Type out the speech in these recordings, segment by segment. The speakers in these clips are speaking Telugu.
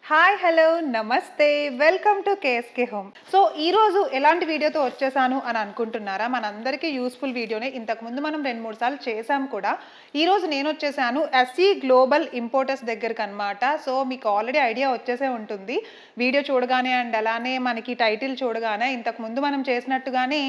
హాయ్ హలో నమస్తే welcome to KSK home. So ఈరోజు ఎలాంటి వీడియోతో వచ్చేసాను అని అనుకుంటున్నారా? మనందరికీ యూస్ఫుల్ వీడియోనే. ఇంతకుముందు మనం 2-3 సార్లు చేసాం కూడా. ఈరోజు నేను వచ్చేసాను ఎస్సీ గ్లోబల్ ఇంపోర్టర్స్ దగ్గరికి అనమాట. సో మీకు ఆల్రెడీ ఐడియా వచ్చేసే ఉంటుంది వీడియో చూడగానే. అండ్ అలానే మనకి టైటిల్ చూడగానే ఇంతకుముందు మనం చేసినట్టుగానే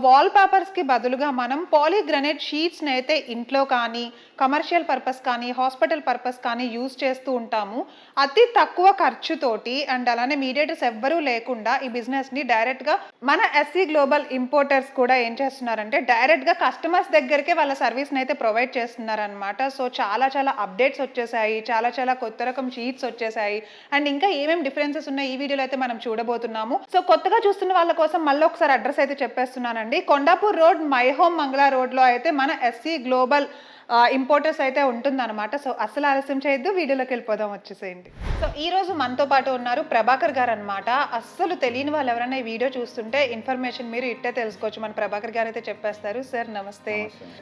వాల్ పేపర్స్కి బదులుగా మనం పాలీగ్రానైట్ షీట్స్ని అయితే ఇంట్లో కానీ కమర్షియల్ పర్పస్ కానీ హాస్పిటల్ పర్పస్ కానీ యూజ్ చేస్తూ ఉంటాము. అతి తక్కువ ఖర్చుతోటి అండ్ అలానే మీడియేటర్స్ ఎవ్వరూ లేకుండా ఈ బిజినెస్ ని డైరెక్ట్ గా మన ఎస్సీ గ్లోబల్ ఇంపోర్టర్స్ కూడా ఏం చేస్తున్నారంటే డైరెక్ట్ గా కస్టమర్స్ దగ్గరికే వాళ్ళ సర్వీస్ అయితే ప్రొవైడ్ చేస్తున్నారనమాట. సో చాలా చాలా అప్డేట్స్ వచ్చేసాయి, చాలా కొత్త రకం షీట్స్ వచ్చేసాయి. అండ్ ఇంకా ఏమేమి డిఫరెన్సెస్ ఉన్నాయి ఈ వీడియోలో అయితే మనం చూడబోతున్నాము. సో కొత్తగా చూస్తున్న వాళ్ళ కోసం మళ్ళీ ఒకసారి అడ్రస్ అయితే చెప్పేస్తున్నానండి. కొండాపూర్ రోడ్, మై హోమ్ మంగళ రోడ్ లో అయితే మన ఎస్సీ గ్లోబల్ ఇంపోర్టర్స్ అయితే ఉంటుందన్నమాట. సో అసలు ఆలస్యం చేయొద్దు, వీడియోలోకి వెళ్ళిపోదాం, వచ్చేసేయండి. సో ఈ రోజు మనతో పాటు ఉన్నారు ప్రభాకర్ గారు అనమాట. అస్సలు తెలియని వాళ్ళు ఎవరైనా ఈ వీడియో చూస్తుంటే ఇన్ఫర్మేషన్ మీరు ఇట్టే తెలుసుకోవచ్చు. మన ప్రభాకర్ గారు అయితే చెప్పేస్తారు. సార్ నమస్తే.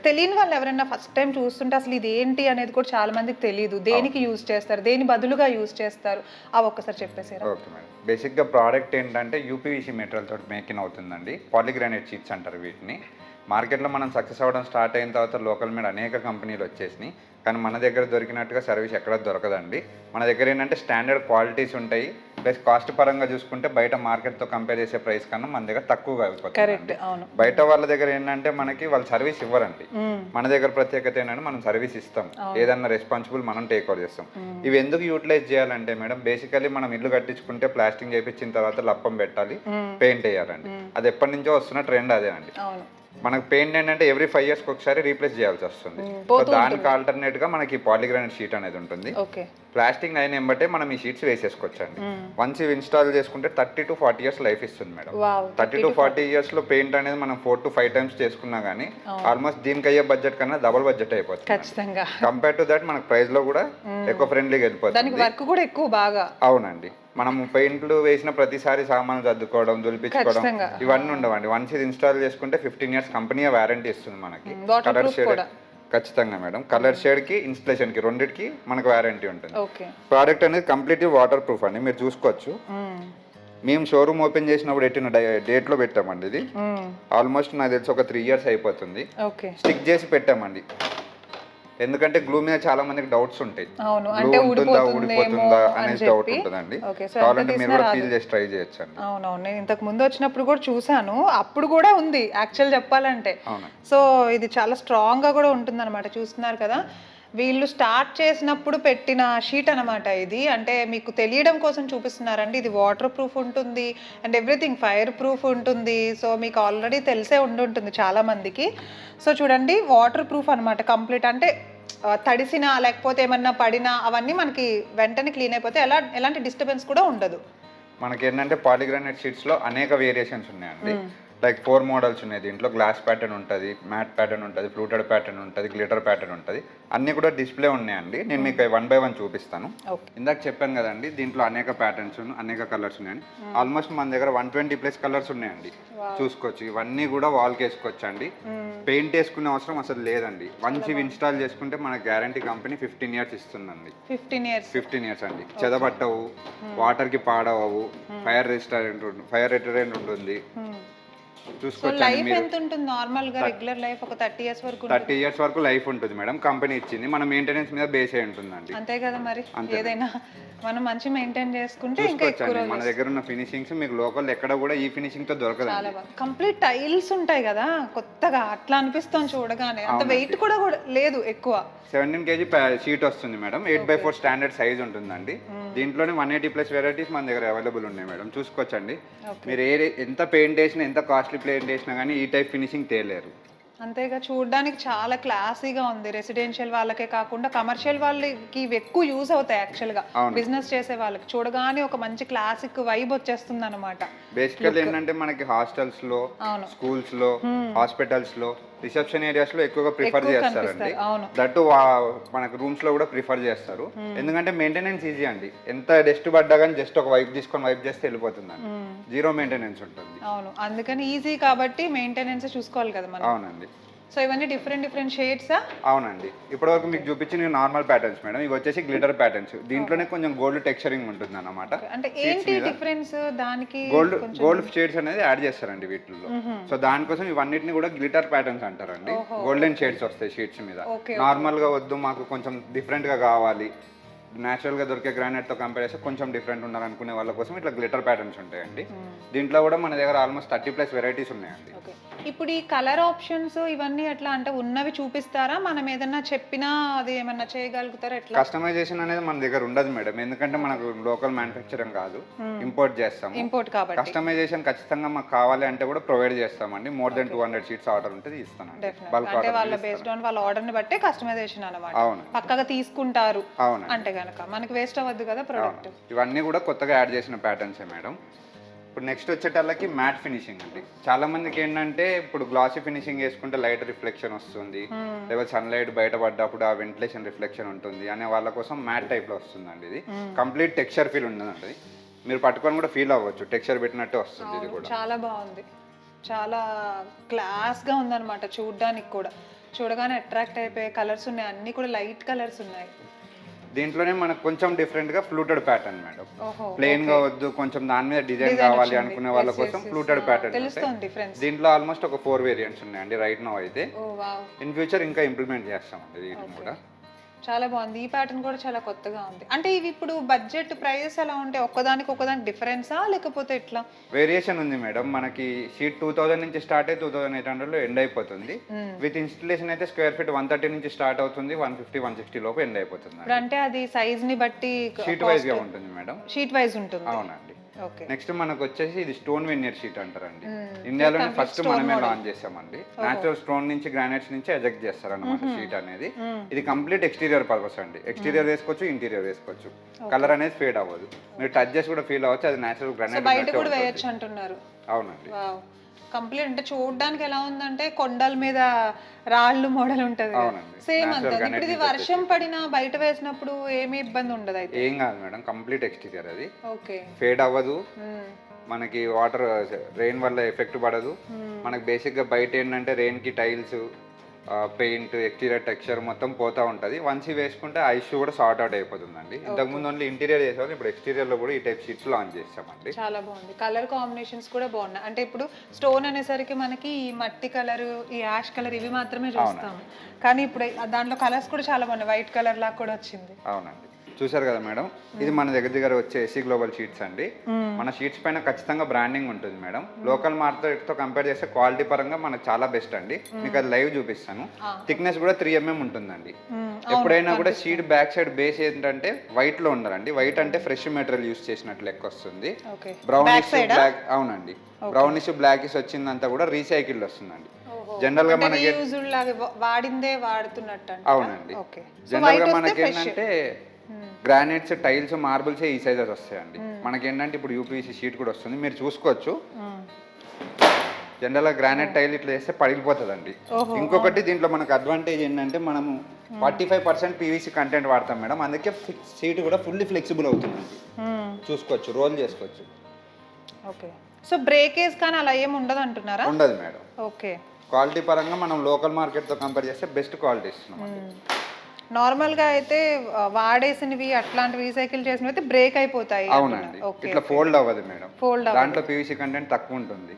తెలియని వాళ్ళు ఎవరైనా ఫస్ట్ టైం చూస్తుంటే అసలు ఇది ఏంటి అనేది కూడా చాలా మందికి తెలియదు. దేనికి యూజ్ చేస్తారు, దేని బదులుగా యూజ్ చేస్తారు, అవి ఒక్కసారి చెప్పేసారు. Okay madam. బేసిక్గా ప్రోడక్ట్ ఏంటంటే యూపీవీసీ మెటీరియల్ తోటి మేకింగ్ అవుతుందండి. పాలీగ్రానైట్ షీట్స్ అంటారు వీటిని. మార్కెట్లో మనం సక్సెస్ అవ్వడం స్టార్ట్ అయిన తర్వాత లోకల్ మీద అనేక కంపెనీలు వచ్చేసినాయి. కానీ మన దగ్గర దొరికినట్టుగా సర్వీస్ ఎక్కడ దొరకదండి. మన దగ్గర ఏంటంటే స్టాండర్డ్ క్వాలిటీస్ ఉంటాయి. ప్లస్ కాస్ట్ పరంగా చూసుకుంటే బయట మార్కెట్తో కంపేర్ చేసే ప్రైస్ కన్నా మన దగ్గర తక్కువగా అయిపోతుంది. బయట వాళ్ళ దగ్గర ఏంటంటే మనకి వాళ్ళు సర్వీస్ ఇవ్వరండి. మన దగ్గర ప్రత్యేకత ఏంటంటే మనం సర్వీస్ ఇస్తాం, ఏదన్నా రెస్పాన్సిబుల్ మనం టేక్ ఓవర్ చేస్తాం. ఇవి ఎందుకు యూటిలైజ్ చేయాలంటే మేడం, బేసికలీ మనం ఇల్లు కట్టించుకుంటే ప్లాస్టింగ్ చేయించిన తర్వాత లప్పం పెట్టాలి, పెయింట్ వేయాలండి. అది ఎప్పటి నుంచో వస్తున్న ట్రెండ్ అదేనండి. మనకు పెయింట్ ఏంటంటే ఎవ్రీ 5 years ఒకసారి రీప్లేస్ చేయాల్సి వస్తుంది. సో దానికి ఆల్టర్నేట్ గా మనకి పాలీగ్రానైట్ షీట్ అనేది ఉంటుంది. ప్లాస్టింగ్ అయిన ఎంబటే మనం ఈ షీట్స్ వేసేసుకోవచ్చండి. వన్స్ ఇవి ఇన్స్టాల్ చేసుకుంటే 30 to 40 years లైఫ్ ఇస్తుంది మేడం. 30 to 40 years లో పెయింట్ అనేది మనం 4 to 5 times చేసుకున్నా గానీ ఆల్మోస్ట్ దీనికి అయ్యే బడ్జెట్ కన్నా డబుల్ బడ్జెట్ అయిపోతుంది. కంపేర్ టు దట్ మనకు ప్రైస్ లో కూడా ఎక్కువ ఫ్రెండ్లీగా వెళ్ళిపోతుంది. అవునండి. మనం పెయింట్లు వేసిన ప్రతిసారి సామాన్లు సర్దుకోవడం, దులిపించుకోవడం ఇవన్నీ ఉండవండి. వన్స్ ఇది ఇన్స్టాల్ చేసుకుంటే 15 years కంపెనీ వారంటీ ఇస్తుంది మనకి. కలర్ షేడ్ ఖచ్చితంగా మేడం, కలర్ షేడ్ కి ఇన్స్టలేషన్ కి రెండింటికి మనకు వారంటీ ఉంటుంది. ప్రోడక్ట్ అనేది కంప్లీట్లీ వాటర్ ప్రూఫ్ అండి. మీరు చూసుకోవచ్చు. మేము షోరూమ్ ఓపెన్ చేసినప్పుడు పెట్టిన డేట్ లో పెట్టామండి. ఇది ఆల్మోస్ట్ నాకు తెలిసి ఒక 3 years అయిపోతుంది. స్టిక్ చేసి పెట్టామండి. ఎందుకంటే గ్లూ మీద చాలా మందికి డౌట్స్ ఉంటాయి. గ్లూ ఉంటుందా, ఊడిపోతుందా అనేది డౌట్ ఉంటుందండి. కావాలంటే మీరు కూడా ఫీల్ చేసి ట్రై చేయొచ్చు. అవునవును, నేను ఇంతకు ముందు వచ్చినప్పుడు కూడా చూసాను, అప్పుడు కూడా ఉంది యాక్చువల్ చెప్పాలంటే. సో ఇది చాలా స్ట్రాంగ్ గా కూడా ఉంటుంది అనమాట. చూస్తున్నారు కదా, వీళ్ళు స్టార్ట్ చేసినప్పుడు పెట్టిన షీట్ అనమాట ఇది. అంటే మీకు తెలియడం కోసం చూపిస్తున్నారండి. ఇది వాటర్ ప్రూఫ్ ఉంటుంది అండ్ ఎవ్రీథింగ్ ఫైర్ ప్రూఫ్ ఉంటుంది. సో మీకు ఆల్రెడీ తెలిసే ఉంటుంది చాలా మందికి. సో చూడండి, వాటర్ ప్రూఫ్ అనమాట కంప్లీట్. అంటే తడిసినా లేకపోతే ఏమన్నా పడినా అవన్నీ మనకి వెంటనే క్లీన్ అయిపోతే ఎలాంటి డిస్టర్బెన్స్ కూడా ఉండదు. మనకి ఏంటంటే పాలీగ్రానైట్ షీట్స్ లో అనేక వేరియేషన్స్ ఉన్నాయండి. లైక్ 4 మోడల్స్ ఉన్నాయి. దీంట్లో గ్లాస్ ప్యాటర్న్ ఉంటుంది, మ్యాట్ ప్యాటర్న్ ఉంటుంది, ఫ్లూటెడ్ ప్యాటర్న్ ఉంటుంది, గ్లిటర్ ప్యాటర్న్ ఉంటుంది. అన్ని కూడా డిస్ప్లే ఉన్నాయండి. నేను మీకు 1 by 1 చూపిస్తాను. ఇందాక చెప్పాను కదండి, దీంట్లో అనేక ప్యాటర్న్స్, అనేక కలర్స్ ఉన్నాయండి. ఆల్మోస్ట్ మన దగ్గర 120+ కలర్స్ ఉన్నాయండి. చూసుకోవచ్చు. ఇవన్నీ కూడా వాల్కి వేసుకోవచ్చు అండి. పెయింట్ వేసుకునే అవసరం అసలు లేదండి. వన్స్ ఇవి ఇన్స్టాల్ చేసుకుంటే మన గ్యారంటీ కంపెనీ 15 years ఇస్తుందండి. 15 years అండి. చెదబట్టవు, వాటర్ కి పాడవవు, ఫైర్ రెసిస్టెంట్ ఉంటుంది. లైఫ్ ఎంత ఉంటుంది నార్మల్ గా? రెగ్యులర్ లైఫ్ ఒక 30 years వరకు లైఫ్ ఉంటుంది మేడం. కంపెనీ ఇచ్చింది. మన మెయింటెనెన్స్ మీద బేస్ అయి ఉంటుందండి. అంతే కదా మరి. ఏదైనా మనం మంచి మెయింటైన్ చేసుకుంటే ఇంకా ఎక్కువ. మన దగ్గర ఉన్న ఫినిషింగ్స్ మీకు లోకల్ ఎక్కడ కూడా ఈ ఫినిషింగ్ తో దొరకదు. కంప్లీట్ టైల్స్ ఉంటాయి కదా కొత్తగా, అట్లా అనిపిస్తుంది చూడగానే. అంత వెయిట్ కూడా లేదు ఎక్కువ. 17 kg షీట్ వస్తుంది మేడం. 8 by 4 స్టాండర్డ్ సైజ్ ఉంటుందండి. దీంట్లోనే 180+ వెరైటీస్ మన దగ్గర అవైలబుల్ ఉన్నాయి మేడం. చూసుకోవచ్చండి. మీరు ఎంత పెయింట్ వేసినా, ఎంత కాస్ట్లీ పెయింట్ వేసినా కానీ ఈ టైప్ ఫినిషింగ్ తేలేరు. అంతేగా, చూడడానికి చాలా క్లాసీగా ఉంది. రెసిడెన్షియల్ వాళ్ళకే కాకుండా కమర్షియల్ వాళ్ళకి ఎక్కువ యూజ్ అవుతాయి. యాక్చువల్ గా బిజినెస్ చేసే వాళ్ళకి చూడగానే ఒక మంచి క్లాసిక్ వైబ్ వచ్చేస్తుంది అనమాట. బేసికల్ ఏంటంటే మనకి హాస్టల్స్ లో, స్కూల్స్ లో, హాస్పిటల్స్ లో, రిసెప్షన్ ఏరియాస్ లో ఎక్కువగా ప్రిఫర్ చేస్తారండి. దట్టు మనకు రూమ్స్ లో కూడా ప్రిఫర్ చేస్తారు. ఎందుకంటే మెయింటెనెన్స్ ఈజీ అండి. ఎంత డస్ట్ పడ్డా కానీ జస్ట్ ఒక వైప్ తీసుకొని వైప్ చేస్తే వెళ్ళిపోతుందండి. 0 మెయింటెనెన్స్ ఉంటుంది. అవును, అందుకని ఈజీ కాబట్టి మెయింటెనెన్స్ చూసుకోవాలి కదా మనం. అవునండి. సో ఇవన్నీ డిఫరెంట్ షేడ్సా? అవునండి, ఇప్పటివరకు మీకు చూపించిన నార్మల్ ప్యాటర్న్స్ మేడం, ఇవి వచ్చేసి గ్లిటర్ ప్యాటర్న్స్. దీంట్లోనే కొంచెం గోల్డ్ టెక్స్చరింగ్ ఉంటుంది అన్నమాట. అంటే ఏంటి డిఫరెన్స్ దానికి? గోల్డ్ షేడ్స్ అనేది యాడ్ చేస్తారండి వీటిల్లో. సో దానికోసం ఇవన్నిటిని కూడా గ్లిటర్ ప్యాటర్న్స్ అంటారండి. గోల్డెన్ షేడ్స్ వస్తాయి షీట్స్ మీద. నార్మల్ గా వద్దు, మాకు కొంచెం డిఫరెంట్ గా కావాలి, న్యాచురల్ గా దొరికే గ్రానైట్ తో కంపేర్ చేస్తే కొంచెం డిఫరెంట్ ఉండాలనుకునే వాళ్ళ కోసం ఇట్లా గ్లిటర్ ప్యాటర్న్స్ ఉంటాయండి. దీంట్లో కూడా మన దగ్గర ఆల్మోస్ట్ 30+ వెరైటీస్ ఉన్నాయండి. ఇప్పుడు ఈ కలర్ ఆప్షన్స్ ఇవన్నీ ఎట్లా అంటే ఉన్నవి చూపిస్తారా, మనం ఏదన్నా చెప్పినా అది ఏమన్నా చేయగలుగుతారా ఎట్లా? కస్టమైజేషన్ అనేది మన దగ్గర ఉండదు మేడం, ఎందుకంటే మనకు లోకల్ మ్యానుఫ్యాక్చరింగ్ కాదు, ఇంపోర్ట్ చేస్తాము. ఇంపోర్ట్ కాబట్టి కస్టమైజేషన్ ఖచ్చితంగా మాకు కావాలి అంటే కూడా ప్రొవైడ్ చేస్తామండి. మోర్ దెన్ 200 షీట్స్ ఆర్డర్ ఉంటే ఇస్తానండి. బల్క్ అంటే వాళ్ళ బేస్డ్ ఆన్ వాళ్ళ ఆర్డర్ ని బట్టే కస్టమైజేషన్ అన్నమాట. అవును, పక్కగా తీసుకుంటారు. అవును, అంటే గనక మనకి వేస్ట్ అవ్వద్దు కదా ప్రొడక్ట్. ఇవన్నీ కూడా కొత్తగా యాడ్ చేసిన ప్యాటర్న్సే మేడం. ఇప్పుడు నెక్స్ట్ వచ్చేటల్లకి మ్యాట్ ఫినిషింగ్ అండి. చాలా మందికి ఏంటంటే ఇప్పుడు గ్లాసీ ఫినిషింగ్ వేసుకుంటే లైట్ రిఫ్లెక్షన్ వస్తుంది, లేకపోతే సన్లైట్ బయట పడ్డప్పుడు ఆ వెంటిలేషన్ రిఫ్లెక్షన్ ఉంటుంది అనే వాళ్ళ కోసం మ్యాట్ టైప్ లో వస్తుందండి. ఇది కంప్లీట్ టెక్స్చర్ ఫీల్ ఉండదండి, మీరు పట్టుకొని కూడా ఫీల్ అవ్వచ్చు, టెక్స్చర్ పెట్టినట్టు వస్తుంది. ఇది కూడా చాలా బాగుంది, చాలా క్లాస్ గా ఉందన్నమాట చూడడానికి కూడా. చూడగానే అట్రాక్ట్ అయిపోయే కలర్స్ ఉన్నాయి, అన్ని కూడా లైట్ కలర్స్ ఉన్నాయి. దీంట్లోనే మనకు కొంచెం డిఫరెంట్ గా ఫ్లూటెడ్ ప్యాటర్న్ మేడం. ప్లెయిన్ గా వద్దు, కొంచెం దాని మీద డిజైన్ కావాలి అనుకునే వాళ్ళ కోసం ఫ్లూటెడ్ ప్యాటర్న్. దీంట్లో ఆల్మోస్ట్ ఒక 4 వేరియంట్స్ ఉన్నాయండి రైట్ నౌ అయితే. ఇన్ ఫ్యూచర్ ఇంకా ఇంప్లిమెంట్ చేస్తామండి వీటిని కూడా. చాలా బాగుంది, ఈ ప్యాటర్న్ కూడా చాలా కొత్తగా ఉంది. అంటే ఇవి ఇప్పుడు బడ్జెట్ ప్రైజెస్ ఎలా ఉంటాయి, ఒక్కదానికి డిఫరెన్సా లేకపోతే ఎట్లా? వేరియేషన్ ఉంది మేడం, మనకి షీట్ 2000 నుంచి స్టార్ట్ అయ్యి 2800 లో ఎండ్ అయిపోతుంది. విత్ ఇన్స్టలేషన్ అయితే స్క్వేర్ ఫీట్ 130 నుంచి స్టార్ట్ అవుతుంది, 150-160 లోపు ఎండ్ అయిపోతుంది. అంటే అది సైజ్ ని బట్టి షీట్ వైజ్ గా ఉంటుంది మేడం. షీట్ వైజ్ ఉంటుంది. అవునండి. నెక్స్ట్ మనకు వచ్చేసి ఇది స్టోన్ వెనియర్ షీట్ అంటారండి. ఇండియాలోనే ఫస్ట్ మనమే లాంచ్ చేసామండి. నేచురల్ స్టోన్ నుంచి గ్రానైట్స్ నుంచి ఎజెక్ట్ చేస్తారు అన్నమాట షీట్ అనేది. ఇది కంప్లీట్ ఎక్స్టీరియర్ పర్పస్ అండి. ఎక్స్టీరియర్ వేసుకోవచ్చు, ఇంటీరియర్ వేసుకోవచ్చు. కలర్ అనేది ఫేడ్ అవ్వదు, మీరు టచ్ చేసి కూడా ఫీల్ అవ్వచ్చు, అది నేచురల్ గ్రానైట్ బయట కూడా వేయొచ్చు అంటున్నారు. అవునండి. కంప్లీట్ అంటే చూడడానికి ఎలా ఉందంటే కొండల మీద రాళ్ళు మోడల్ ఉంటది, సేమ్ అంతే. ఇప్పుడు ఇది వర్షం పడినా బయట వేసినప్పుడు ఏమీ ఇబ్బంది ఉండదు అయితే? ఏం కాదు మేడం, కంప్లీట్ ఎక్స్టీరియర్ అది. ఓకే, ఫేడ్ అవ్వదు, మనకి వాటర్ రెయిన్ వల్ల ఎఫెక్ట్ పడదు. మనకి బేసిక్ గా బయట ఏంటంటే రెయిన్ కి టైల్స్, పెయింట్, ఎక్స్టీరియర్ టెక్స్చర్ మొత్తం పోతా ఉంటుంది. వన్స్ వేసుకుంటే ఆ ఇష్యూ కూడా సార్ట్ అవుట్ అయిపోతుందండి. ఇంతకుముందు ఓన్లీ ఇంటీరియర్ చేసేవాళ్ళు, ఇప్పుడు ఎక్స్టీరియర్ లో కూడా ఈ టైప్ షీట్స్ లాంచ్ చేస్తామండి. చాలా బాగుంది, కలర్ కాంబినేషన్స్ కూడా బాగున్నాయి. అంటే ఇప్పుడు స్టోన్ అనేసరికి మనకి ఈ మట్టి కలర్, ఈ యాష్ కలర్ ఇవి మాత్రమే చూస్తాము, కానీ ఇప్పుడు దాంట్లో కలర్స్ కూడా చాలా బాగున్నాయి, వైట్ కలర్ లాగా కూడా వచ్చింది. అవునండి, చూసారు కదా మేడం, ఇది మన దగ్గర వచ్చే ఎస్సీ గ్లోబల్ షీట్స్ అండి. మన షీట్స్ పైన ఖచ్చితంగా బ్రాండింగ్ ఉంటుంది మేడం. లోకల్ మార్కెట్ తో కంపేర్ చేస్తే క్వాలిటీ పరంగా మనకు చాలా బెస్ట్ అండి. మీకు అది లైవ్ చూపిస్తాను. థిక్నెస్ కూడా 3 mm ఉంటుందండి. ఎప్పుడైనా కూడా షీట్ బ్యాక్ సైడ్ బేస్ ఏంటంటే వైట్ లో ఉండాలండి. వైట్ అంటే ఫ్రెష్ మెటీరియల్ యూస్ చేసినట్లు లెక్క వస్తుంది. బ్రౌనిష్ బ్లాక్, అవునండి, బ్రౌనిష్ బ్లాకిష్ వచ్చిందంతా కూడా రీసైకిల్ వస్తుందండి. జనరల్ గా మనకి వాడిందే వాడుతున్నట్టు. అవునండి, జనరల్ గా మనకి ఏంటంటే గ్రానైట్స్, టైల్స్, మార్బుల్స్ ఈ సైజెస్ వస్తాయండి. మనకి ఏంటంటే ఇప్పుడు యూపీవీసీ షీట్ కూడా వస్తుంది, మీరు చూసుకోవచ్చు. జనరల్ గా గ్రానైట్ టైల్ ఇట్లా చేస్తే పగిలిపోతుందండి. ఇంకొకటి దీంట్లో మనకు అడ్వాంటేజ్ ఏంటంటే మనము 45% పీవీసీ కంటెంట్ వాడతాం మేడం, అందుకే షీట్ కూడా ఫుల్లీ ఫ్లెక్సిబుల్ అవుతుంది. చూసుకోవచ్చు, రోల్ చేసుకోవచ్చు. ఓకే, సో బ్రేకేజ్ కానీ అలా ఏమి ఉండదు అంటున్నారా? ఉండదు మేడం. ఓకే, క్వాలిటీ పరంగా మనం లోకల్ మార్కెట్ తో కంపేర్ చేస్తే బెస్ట్ క్వాలిటీ ఇస్తున్నాం. నార్మల్గా అయితే వాడేసినవి అట్లాంటివి రీసైకిల్ చేసినవి అయితే బ్రేక్ అయిపోతాయి. అవునండి, ఇట్లా ఫోల్డ్ అవ్వదు మేడం. దాంట్లో పీవీసీ కంటెంట్ తక్కువ ఉంటుంది.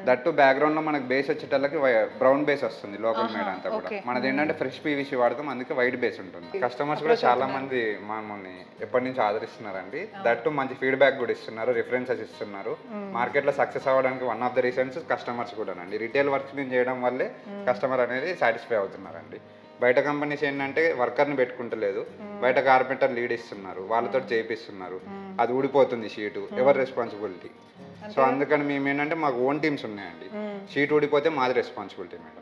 దట్టు బ్యాక్గ్రౌండ్ లో మనకి బేస్ వచ్చేటల్లకి బ్రౌన్ బేస్ వస్తుంది లోకల్ మేడ అంతా కూడా. మనది ఏంటంటే ఫ్రెష్ పీవీసీ వాడతాం, అందుకే వైట్ బేస్ ఉంటుంది. కస్టమర్స్ కూడా చాలా మంది మమ్మల్ని ఎప్పటి నుంచి ఆదరిస్తున్నారండి. దట్టు మంచి ఫీడ్బ్యాక్ కూడా ఇస్తున్నారు, రిఫరెన్సెస్ ఇస్తున్నారు. మార్కెట్ లో సక్సెస్ అవ్వడానికి one of the reasons customers కూడా అండి. రిటైల్ వర్క్స్ మేము చేయడం వల్లే కస్టమర్ అనేది సాటిస్ఫై అవుతున్నారండి. బయట కంపెనీస్ ఏంటంటే వర్కర్ని పెట్టుకుంటలేదు, బయట కార్పెంటర్ లీడ్ ఇస్తున్నారు, వాళ్ళతో చేపిస్తున్నారు, అది ఊడిపోతుంది షీటు, ఎవరి రెస్పాన్సిబిలిటీ. సో అందుకని మేము ఏంటంటే మాకు ఓన్ టీమ్స్ ఉన్నాయండి, షీట్ ఊడిపోతే మాది రెస్పాన్సిబిలిటీ మేడం.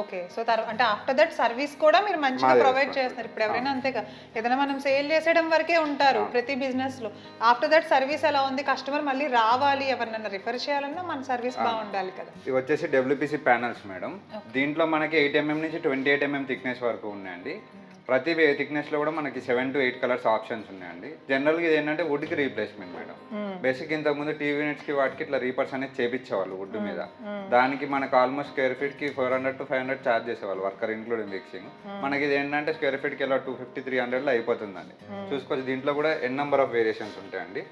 ఓకే, సో అంటే ఆఫ్టర్ దట్ సర్వీస్ కూడా మీరు మంచిగా ప్రొవైడ్ చేస్తున్నారు. ఇప్పుడు ఎవరైనా అంతేగా, ఏదైనా మనం సేల్ చేసేయడం వరకే ఉంటారు ప్రతి బిజినెస్ లో. ఆఫ్టర్ దట్ సర్వీస్ ఎలా ఉంది, కస్టమర్ మళ్ళీ రావాలి, ఎవరినైనా రిఫర్ చేయాలన్నా మన సర్వీస్ బాగుండాలి కదా. ఇవి వచ్చేసి డబ్ల్యూపీసీ ప్యానల్స్ మేడం. దీంట్లో మనకి 8 mm నుంచి 28 mm థిక్నెస్ వరకు ఉన్నాయండి. ప్రతి థిక్నెస్లో కూడా మనకి 7 to 8 కలర్స్ ఆప్షన్స్ ఉన్నాయండి. జనరల్గా ఇది ఏంటంటే వుడ్కి రీప్లేస్మెంట్ మేడం. బేసిక్ ఇంతకుముందు టీవీ యూనిట్స్కి వాటికి ఇట్లా రీపర్స్ అనేది చేపించేవాళ్ళు వుడ్ మీద. దానికి మనకు ఆల్మోస్ట్ స్క్వేర్ ఫీట్కి 400 to 500 ఛార్జ్ చేసేవాళ్ళు, వర్కర్ ఇంక్లూడింగ్ ఫిక్సింగ్. మనకి ఇది ఏంటంటే స్క్వేర్ ఫీట్కి ఇలా 250, 300లో అయిపోతుందండి. చూసుకోవచ్చు. దీంట్లో కూడా ఎన్ నెంబర్ ఆఫ్ వేరియేషన్స్ ఉంటాయండి.